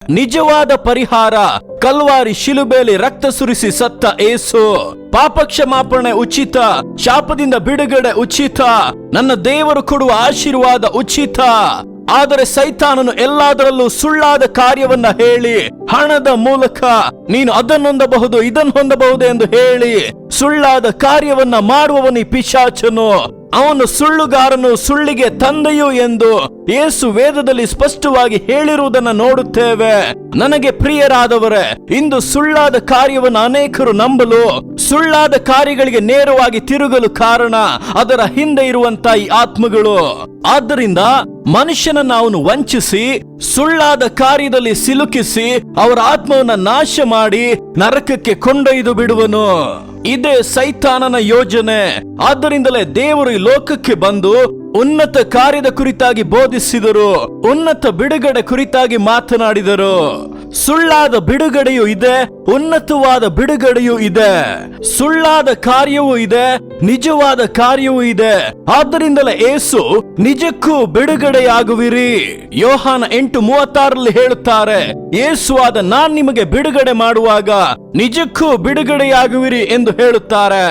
ನಿಜವಾದ ಪರಿಹಾರ ಕಲ್ವಾರಿ ಶಿಲುಬೆಯಲ್ಲಿ ರಕ್ತ ಸುರಿಸಿ ಸತ್ತ ಏಸು. ಪಾಪ ಕ್ಷಮಾಪಣೆ ಉಚಿತ, ಶಾಪದಿಂದ ಬಿಡುಗಡೆ ಉಚಿತ, ನನ್ನ ದೇವರು ಕೊಡುವ ಆಶೀರ್ವಾದ ಉಚಿತ. ಆದರೆ ಸೈತಾನನು ಎಲ್ಲದರಲ್ಲೂ ಸುಳ್ಳಾದ ಕಾರ್ಯವನ್ನ ಹೇಳಿ, ಹಣದ ಮೂಲಕ ನೀನು ಅದನ್ನು ಹೊಂದಬಹುದು ಇದನ್ನು ಹೊಂದಬಹುದು ಎಂದು ಹೇಳಿ ಸುಳ್ಳಾದ ಕಾರ್ಯವನ್ನ ಮಾಡುವವನಿ ಪಿಶಾಚನು. ಅವನು ಸುಳ್ಳುಗಾರನು, ಸುಳ್ಳಿಗೆ ತಂದೆಯು ಎಂದು ಯೇಸು ವೇದದಲ್ಲಿ ಸ್ಪಷ್ಟವಾಗಿ ಹೇಳಿರುವುದನ್ನು ನೋಡುತ್ತೇವೆ. ನನಗೆ ಪ್ರಿಯರಾದವರೇ, ಇಂದು ಸುಳ್ಳಾದ ಕಾರ್ಯವನ್ನು ಅನೇಕರು ನಂಬಲು, ಸುಳ್ಳಾದ ಕಾರ್ಯಗಳಿಗೆ ನೇರವಾಗಿ ತಿರುಗಲು ಕಾರಣ ಅದರ ಹಿಂದೆ ಇರುವಂತ ಈ ಆತ್ಮಗಳು. ಆದ್ದರಿಂದ ಮನುಷ್ಯನನ್ನು ಅವನು ವಂಚಿಸಿ ಸುಳ್ಳಾದ ಕಾರ್ಯದಲ್ಲಿ ಸಿಲುಕಿಸಿ ಅವರ ಆತ್ಮವನ್ನ ನಾಶ ಮಾಡಿ ನರಕಕ್ಕೆ ಕೊಂಡೊಯ್ದು ಬಿಡುವನು. ಇದೇ ಸೈತಾನನ ಯೋಜನೆ. ಆದ್ದರಿಂದಲೇ ದೇವರು ಈ ಲೋಕಕ್ಕೆ ಬಂದು ಉನ್ನತ ಕಾರ್ಯದ ಕುರಿತಾಗಿ ಬೋಧಿಸಿದರು, ಉನ್ನತ ಬಿಡುಗಡೆ ಕುರಿತಾಗಿ ಮಾತನಾಡಿದರು. ಸುಳ್ಳಾದ ಬಿಡುಗಡೆಯೂ ಇದೆ, ಉನ್ನತವಾದ ಬಿಡುಗಡೆಯೂ ಇದೆ. ಸುಳ್ಳಾದ ಕಾರ್ಯವೂ ಇದೆ, ನಿಜವಾದ ಕಾರ್ಯವೂ ಇದೆ. ಆದ್ದರಿಂದಲೇ ಯೇಸು ನಿಜಕ್ಕೂ ಬಿಡುಗಡೆಯಾಗುವಿರಿ. ಯೋಹಾನ 8:36 ಹೇಳುತ್ತಾರೆ, ಯೇಸುವಾದ ನಾನ್ ನಿಮಗೆ ಬಿಡುಗಡೆ ಮಾಡುವಾಗ ನಿಜಕ್ಕೂ ಬಿಡುಗಡೆಯಾಗುವಿರಿ ಎಂದು ಹೇಳುತ್ತಾರೆ.